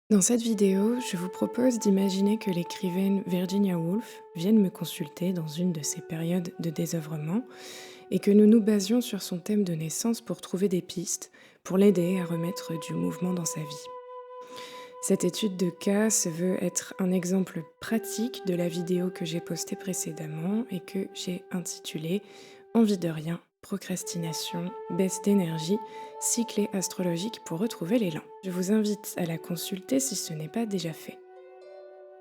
Dans cette vidéo, je vous propose d'imaginer que l'écrivaine Virginia Woolf vienne me consulter dans une de ses périodes de désœuvrement et que nous nous basions sur son thème de naissance pour trouver des pistes pour l'aider à remettre du mouvement dans sa vie. Cette étude de cas se veut être un exemple pratique de la vidéo que j'ai postée précédemment et que j'ai intitulée Envie de rien, procrastination, baisse d'énergie, cycle astrologique pour retrouver l'élan. Je vous invite à la consulter si ce n'est pas déjà fait.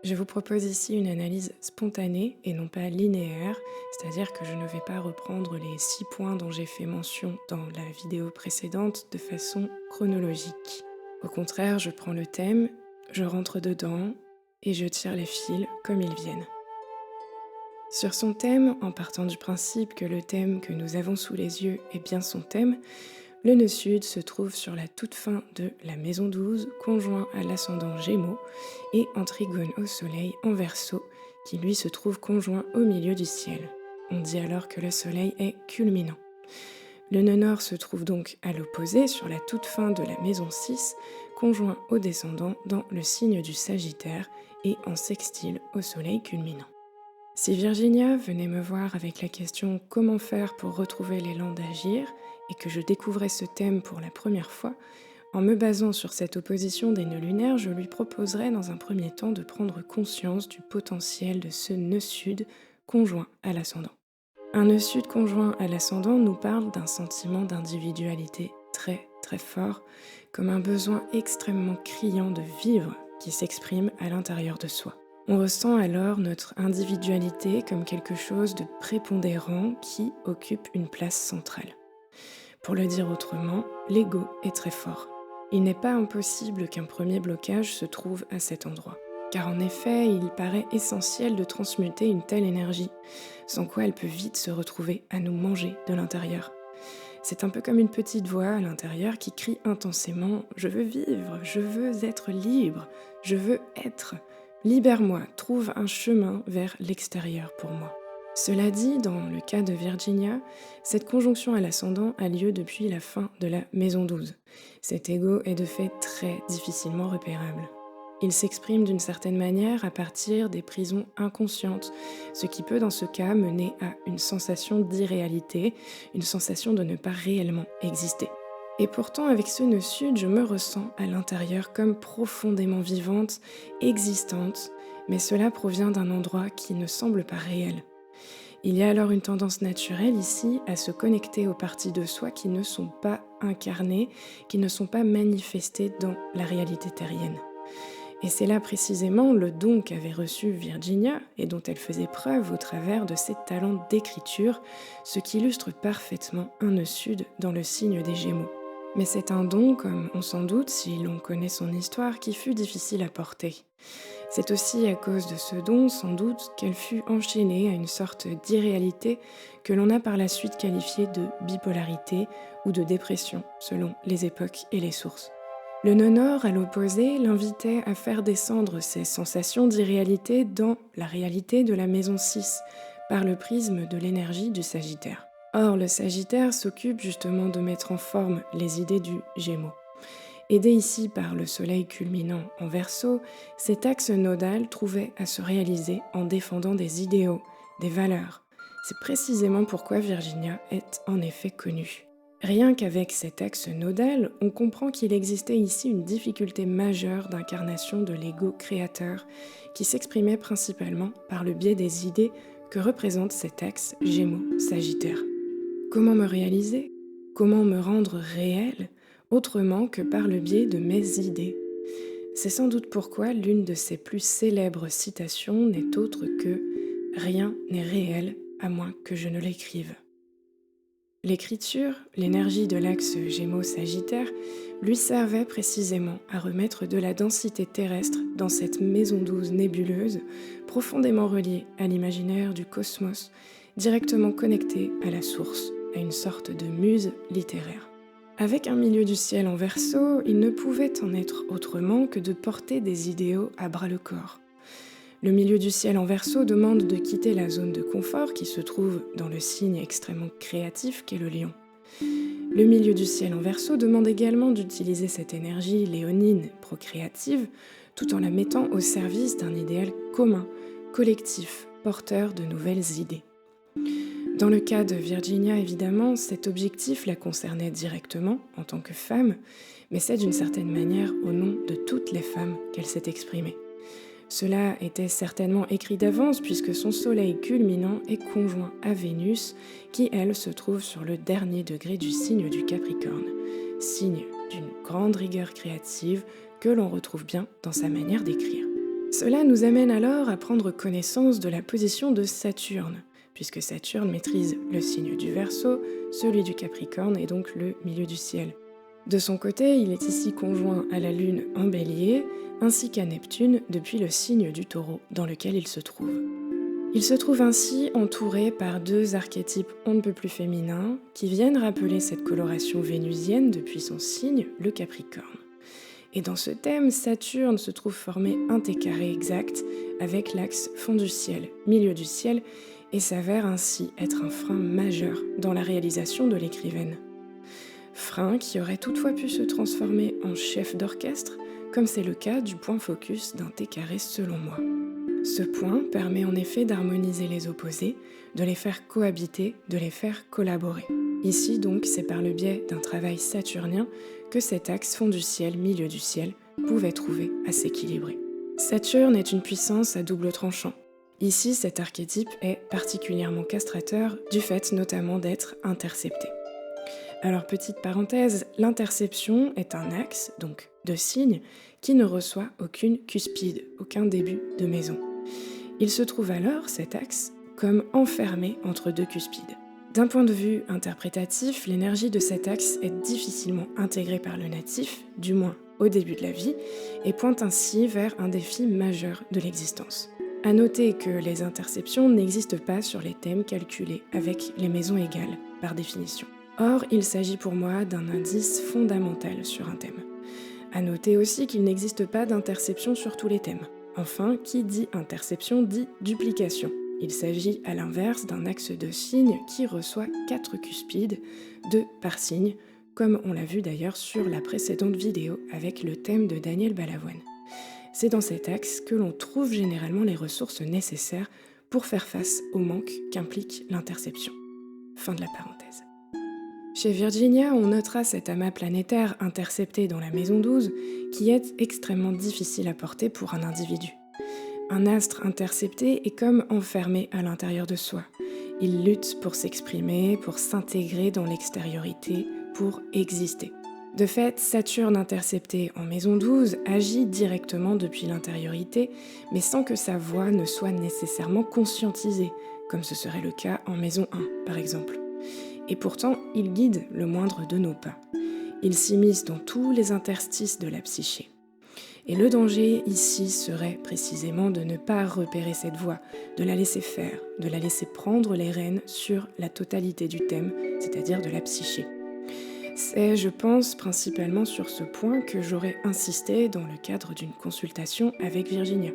Je vous propose ici une analyse spontanée et non pas linéaire, c'est-à-dire que je ne vais pas reprendre les 6 points dont j'ai fait mention dans la vidéo précédente de façon chronologique. Au contraire, je prends le thème, je rentre dedans et je tire les fils comme ils viennent. Sur son thème, en partant du principe que le thème que nous avons sous les yeux est bien son thème, le nœud sud se trouve sur la toute fin de la maison 12, conjoint à l'ascendant Gémeaux, et en trigone au soleil en Verseau, qui lui se trouve conjoint au milieu du ciel. On dit alors que le soleil est culminant. Le nœud nord se trouve donc à l'opposé, sur la toute fin de la maison 6, conjoint au descendant dans le signe du Sagittaire et en sextile au soleil culminant. Si Virginia venait me voir avec la question comment faire pour retrouver l'élan d'agir et que je découvrais ce thème pour la première fois, en me basant sur cette opposition des nœuds lunaires, je lui proposerais dans un premier temps de prendre conscience du potentiel de ce nœud sud conjoint à l'ascendant. Un nœud sud conjoint à l'ascendant nous parle d'un sentiment d'individualité très très fort, comme un besoin extrêmement criant de vivre qui s'exprime à l'intérieur de soi. On ressent alors notre individualité comme quelque chose de prépondérant qui occupe une place centrale. Pour le dire autrement, l'ego est très fort. Il n'est pas impossible qu'un premier blocage se trouve à cet endroit. Car en effet, il paraît essentiel de transmuter une telle énergie, sans quoi elle peut vite se retrouver à nous manger de l'intérieur. C'est un peu comme une petite voix à l'intérieur qui crie intensément ⁇ Je veux vivre, je veux être libre, je veux être ⁇ Libère-moi, trouve un chemin vers l'extérieur pour moi. Cela dit, dans le cas de Virginia, cette conjonction à l'ascendant a lieu depuis la fin de la maison 12. Cet ego est de fait très difficilement repérable. Il s'exprime d'une certaine manière à partir des prisons inconscientes, ce qui peut dans ce cas mener à une sensation d'irréalité, une sensation de ne pas réellement exister. Et pourtant, avec ce nœud sud, je me ressens à l'intérieur comme profondément vivante, existante, mais cela provient d'un endroit qui ne semble pas réel. Il y a alors une tendance naturelle ici à se connecter aux parties de soi qui ne sont pas incarnées, qui ne sont pas manifestées dans la réalité terrienne. Et c'est là précisément le don qu'avait reçu Virginia et dont elle faisait preuve au travers de ses talents d'écriture, ce qui illustre parfaitement un nœud sud dans le signe des Gémeaux. Mais c'est un don, comme on s'en doute si l'on connaît son histoire, qui fut difficile à porter. C'est aussi à cause de ce don, sans doute, qu'elle fut enchaînée à une sorte d'irréalité que l'on a par la suite qualifiée de bipolarité ou de dépression, selon les époques et les sources. Le nœud nord, à l'opposé, l'invitait à faire descendre ses sensations d'irréalité dans la réalité de la maison 6, par le prisme de l'énergie du Sagittaire. Or, le Sagittaire s'occupe justement de mettre en forme les idées du Gémeaux. Aidé ici par le soleil culminant en Verseau, cet axe nodal trouvait à se réaliser en défendant des idéaux, des valeurs. C'est précisément pourquoi Virginia est en effet connue. Rien qu'avec cet axe nodal, on comprend qu'il existait ici une difficulté majeure d'incarnation de l'ego créateur qui s'exprimait principalement par le biais des idées que représente cet axe Gémeaux-Sagittaire. Comment me réaliser? Comment me rendre réel autrement que par le biais de mes idées? C'est sans doute pourquoi l'une de ses plus célèbres citations n'est autre que ⁇ Rien n'est réel à moins que je ne l'écrive ⁇ L'écriture, l'énergie de l'axe Gémeaux-Sagittaire, lui servait précisément à remettre de la densité terrestre dans cette maison 12 nébuleuse, profondément reliée à l'imaginaire du cosmos, directement connectée à la source, à une sorte de muse littéraire. Avec un milieu du ciel en Verseau, il ne pouvait en être autrement que de porter des idéaux à bras-le-corps. Le milieu du ciel en Verseau demande de quitter la zone de confort qui se trouve dans le signe extrêmement créatif qu'est le lion. Le milieu du ciel en Verseau demande également d'utiliser cette énergie léonine procréative tout en la mettant au service d'un idéal commun, collectif, porteur de nouvelles idées. Dans le cas de Virginia, évidemment, cet objectif la concernait directement en tant que femme, mais c'est d'une certaine manière au nom de toutes les femmes qu'elle s'est exprimée. Cela était certainement écrit d'avance puisque son soleil culminant est conjoint à Vénus, qui elle se trouve sur le dernier degré du signe du Capricorne, signe d'une grande rigueur créative que l'on retrouve bien dans sa manière d'écrire. Cela nous amène alors à prendre connaissance de la position de Saturne, puisque Saturne maîtrise le signe du Verseau, celui du Capricorne et donc le milieu du ciel. De son côté, il est ici conjoint à la Lune en Bélier, ainsi qu'à Neptune depuis le signe du Taureau dans lequel il se trouve. Il se trouve ainsi entouré par deux archétypes on ne peut plus féminins qui viennent rappeler cette coloration vénusienne depuis son signe, le Capricorne. Et dans ce thème, Saturne se trouve formé un T carré exact avec l'axe fond du ciel, milieu du ciel, et s'avère ainsi être un frein majeur dans la réalisation de l'écrivaine. Frein qui aurait toutefois pu se transformer en chef d'orchestre, comme c'est le cas du point focus d'un T carré selon moi. Ce point permet en effet d'harmoniser les opposés, de les faire cohabiter, de les faire collaborer. Ici donc, c'est par le biais d'un travail saturnien que cet axe fond du ciel, milieu du ciel, pouvait trouver à s'équilibrer. Saturne est une puissance à double tranchant. Ici, cet archétype est particulièrement castrateur, du fait notamment d'être intercepté. Alors, petite parenthèse, l'interception est un axe, donc de signe, qui ne reçoit aucune cuspide, aucun début de maison. Il se trouve alors, cet axe, comme enfermé entre deux cuspides. D'un point de vue interprétatif, l'énergie de cet axe est difficilement intégrée par le natif, du moins au début de la vie, et pointe ainsi vers un défi majeur de l'existence. À noter que les interceptions n'existent pas sur les thèmes calculés avec les maisons égales, par définition. Or, il s'agit pour moi d'un indice fondamental sur un thème. À noter aussi qu'il n'existe pas d'interception sur tous les thèmes. Enfin, qui dit interception dit duplication. Il s'agit à l'inverse d'un axe de signe qui reçoit 4 cuspides, 2 par signe, comme on l'a vu d'ailleurs sur la précédente vidéo avec le thème de Daniel Balavoine. C'est dans cet axe que l'on trouve généralement les ressources nécessaires pour faire face au manque qu'implique l'interception. Fin de la parenthèse. Chez Virginia, on notera cet amas planétaire intercepté dans la maison 12 qui est extrêmement difficile à porter pour un individu. Un astre intercepté est comme enfermé à l'intérieur de soi. Il lutte pour s'exprimer, pour s'intégrer dans l'extériorité, pour exister. De fait, Saturne intercepté en maison 12 agit directement depuis l'intériorité, mais sans que sa voix ne soit nécessairement conscientisée, comme ce serait le cas en maison 1, par exemple. Et pourtant, il guide le moindre de nos pas. Il s'immisce dans tous les interstices de la psyché. Et le danger ici serait précisément de ne pas repérer cette voix, de la laisser faire, de la laisser prendre les rênes sur la totalité du thème, c'est-à-dire de la psyché. C'est, je pense, principalement sur ce point que j'aurais insisté dans le cadre d'une consultation avec Virginia.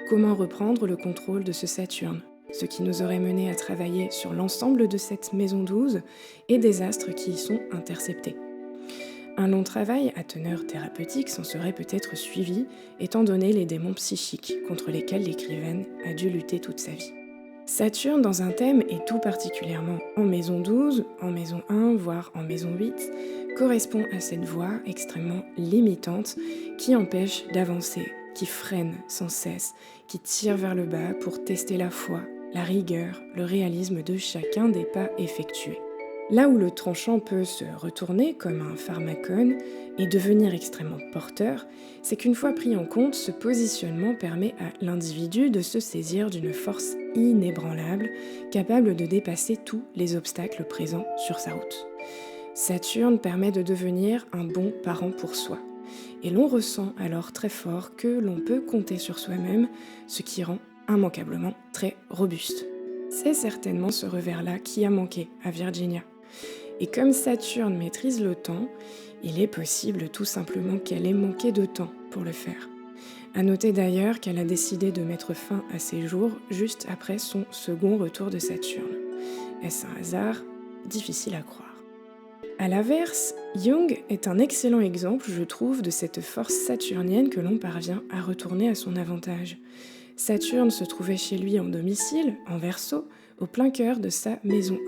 Comment reprendre le contrôle de ce Saturne ? Ce qui nous aurait mené à travailler sur l'ensemble de cette maison 12 et des astres qui y sont interceptés. Un long travail à teneur thérapeutique s'en serait peut-être suivi, étant donné les démons psychiques contre lesquels l'écrivaine a dû lutter toute sa vie. Saturne dans un thème, et tout particulièrement en maison 12, en maison 1, voire en maison 8, correspond à cette voie extrêmement limitante qui empêche d'avancer, qui freine sans cesse, qui tire vers le bas pour tester la foi, la rigueur, le réalisme de chacun des pas effectués. Là où le tranchant peut se retourner comme un pharmacone et devenir extrêmement porteur, c'est qu'une fois pris en compte, ce positionnement permet à l'individu de se saisir d'une force inébranlable, capable de dépasser tous les obstacles présents sur sa route. Saturne permet de devenir un bon parent pour soi. Et l'on ressent alors très fort que l'on peut compter sur soi-même, ce qui rend immanquablement très robuste. C'est certainement ce revers-là qui a manqué à Virginia. Et comme Saturne maîtrise le temps, il est possible tout simplement qu'elle ait manqué de temps pour le faire. À noter d'ailleurs qu'elle a décidé de mettre fin à ses jours juste après son second retour de Saturne. Est-ce un hasard ? Difficile à croire. À l'inverse, Jung est un excellent exemple, je trouve, de cette force saturnienne que l'on parvient à retourner à son avantage. Saturne se trouvait chez lui en domicile, en Verseau, au plein cœur de sa maison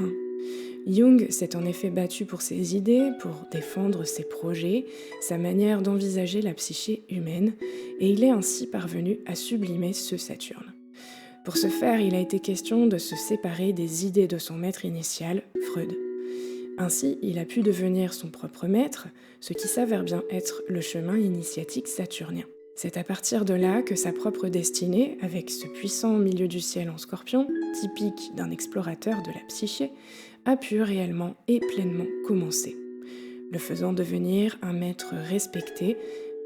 1. Jung s'est en effet battu pour ses idées, pour défendre ses projets, sa manière d'envisager la psyché humaine, et il est ainsi parvenu à sublimer ce Saturne. Pour ce faire, il a été question de se séparer des idées de son maître initial, Freud. Ainsi, il a pu devenir son propre maître, ce qui s'avère bien être le chemin initiatique saturnien. C'est à partir de là que sa propre destinée, avec ce puissant milieu du ciel en scorpion, typique d'un explorateur de la psyché, a pu réellement et pleinement commencer, le faisant devenir un maître respecté,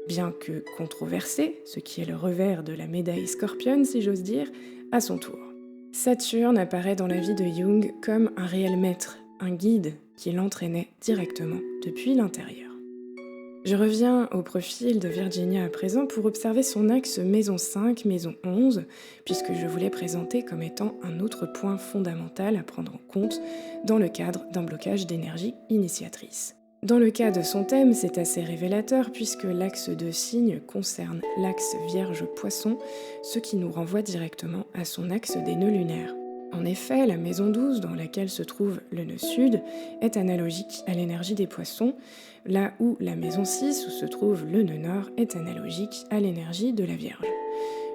bien que controversé, ce qui est le revers de la médaille scorpion si j'ose dire, à son tour. Saturne apparaît dans la vie de Jung comme un réel maître, un guide qui l'entraînait directement depuis l'intérieur. Je reviens au profil de Virginia à présent pour observer son axe maison 5, maison 11, puisque je voulais présenter comme étant un autre point fondamental à prendre en compte dans le cadre d'un blocage d'énergie initiatrice. Dans le cas de son thème, c'est assez révélateur puisque l'axe de signe concerne l'axe Vierge-Poisson, ce qui nous renvoie directement à son axe des nœuds lunaires. En effet, la maison 12 dans laquelle se trouve le nœud sud est analogique à l'énergie des poissons, là où la maison 6 où se trouve le nœud nord est analogique à l'énergie de la Vierge.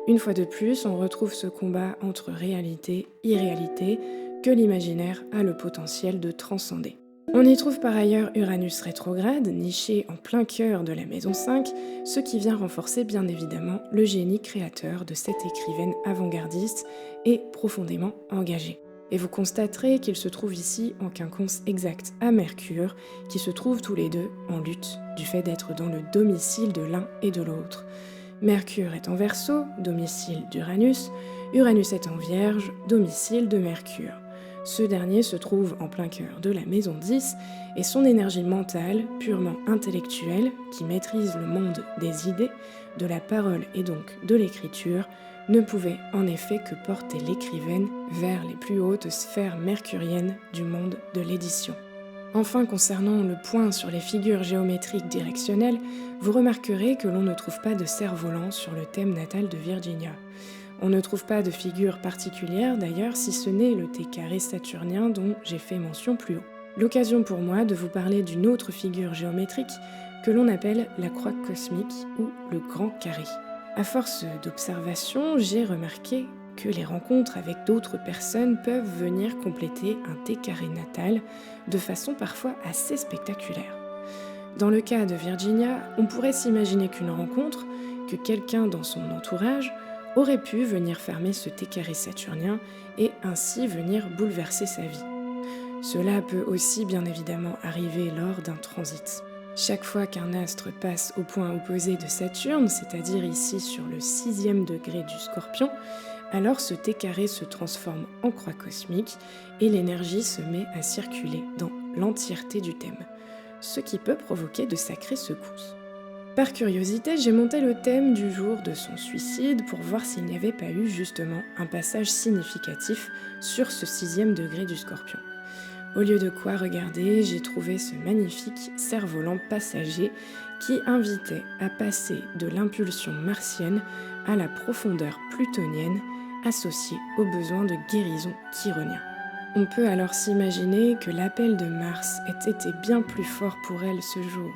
Une fois de plus, on retrouve ce combat entre réalité et irréalité que l'imaginaire a le potentiel de transcender. On y trouve par ailleurs Uranus rétrograde, niché en plein cœur de la maison 5, ce qui vient renforcer bien évidemment le génie créateur de cette écrivaine avant-gardiste et profondément engagée. Et vous constaterez qu'il se trouve ici en quinconce exact à Mercure, qui se trouvent tous les deux en lutte du fait d'être dans le domicile de l'un et de l'autre. Mercure est en Verseau, domicile d'Uranus, Uranus est en Vierge, domicile de Mercure. Ce dernier se trouve en plein cœur de la maison 10 et son énergie mentale, purement intellectuelle, qui maîtrise le monde des idées, de la parole et donc de l'écriture, ne pouvait en effet que porter l'écrivaine vers les plus hautes sphères mercuriennes du monde de l'édition. Enfin, concernant le point sur les figures géométriques directionnelles, vous remarquerez que l'on ne trouve pas de cerf-volant sur le thème natal de Virginia. On ne trouve pas de figure particulière d'ailleurs si ce n'est le T carré saturnien dont j'ai fait mention plus haut. L'occasion pour moi de vous parler d'une autre figure géométrique que l'on appelle la croix cosmique ou le grand carré. À force d'observation, j'ai remarqué que les rencontres avec d'autres personnes peuvent venir compléter un T carré natal de façon parfois assez spectaculaire. Dans le cas de Virginia, on pourrait s'imaginer qu'une rencontre, que quelqu'un dans son entourage aurait pu venir fermer ce T carré saturnien et ainsi venir bouleverser sa vie. Cela peut aussi bien évidemment arriver lors d'un transit. Chaque fois qu'un astre passe au point opposé de Saturne, c'est-à-dire ici sur le 6e degré du Scorpion, alors ce T carré se transforme en croix cosmique et l'énergie se met à circuler dans l'entièreté du thème, ce qui peut provoquer de sacrées secousses. Par curiosité, j'ai monté le thème du jour de son suicide pour voir s'il n'y avait pas eu justement un passage significatif sur ce 6e degré du Scorpion. Au lieu de quoi regarder, j'ai trouvé ce magnifique cerf-volant passager qui invitait à passer de l'impulsion martienne à la profondeur plutonienne associée aux besoins de guérison chironien. On peut alors s'imaginer que l'appel de Mars ait été bien plus fort pour elle ce jour.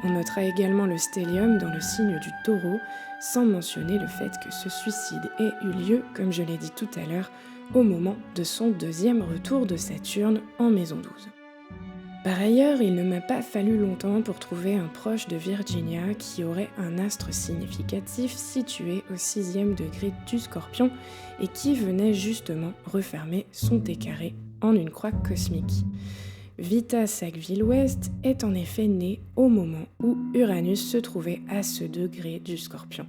On notera également le stellium dans le signe du Taureau, sans mentionner le fait que ce suicide ait eu lieu, comme je l'ai dit tout à l'heure, au moment de son 2e retour de Saturne en maison 12. Par ailleurs, il ne m'a pas fallu longtemps pour trouver un proche de Virginia qui aurait un astre significatif situé au 6e degré du Scorpion et qui venait justement refermer son T carré en une croix cosmique. Vita Sackville-West est en effet née au moment où Uranus se trouvait à ce degré du Scorpion.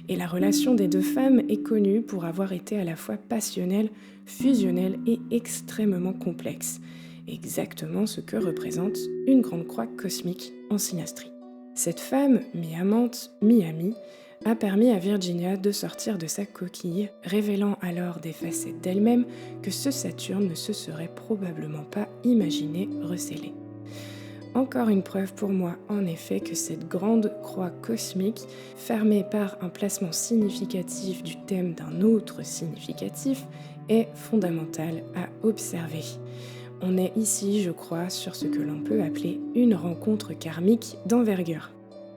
Et la relation des deux femmes est connue pour avoir été à la fois passionnelle, fusionnelle et extrêmement complexe. Exactement ce que représente une grande croix cosmique en synastrie. Cette femme, mi-amante, mi-amie, a permis à Virginia de sortir de sa coquille, révélant alors des facettes d'elle-même que ce Saturne ne se serait probablement pas imaginé recéler. Encore une preuve pour moi, en effet, que cette grande croix cosmique, fermée par un placement significatif du thème d'un autre significatif, est fondamentale à observer. On est ici, je crois, sur ce que l'on peut appeler une rencontre karmique d'envergure.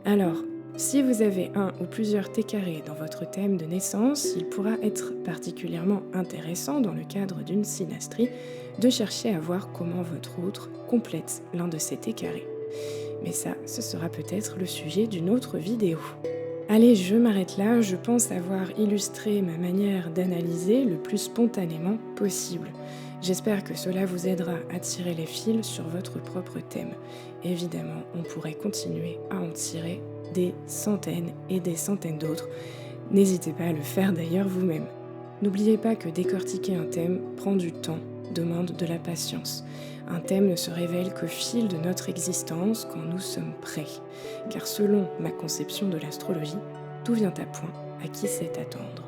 Alors, si vous avez un ou plusieurs T carrés dans votre thème de naissance, il pourra être particulièrement intéressant dans le cadre d'une synastrie de chercher à voir comment votre autre complète l'un de ces T carrés. Mais ça, ce sera peut-être le sujet d'une autre vidéo. Allez, je m'arrête là, je pense avoir illustré ma manière d'analyser le plus spontanément possible. J'espère que cela vous aidera à tirer les fils sur votre propre thème. Évidemment, on pourrait continuer à en tirer des centaines et des centaines d'autres. N'hésitez pas à le faire d'ailleurs vous-même. N'oubliez pas que décortiquer un thème prend du temps, demande de la patience. Un thème ne se révèle qu'au fil de notre existence quand nous sommes prêts. Car selon ma conception de l'astrologie, tout vient à point à qui sait attendre.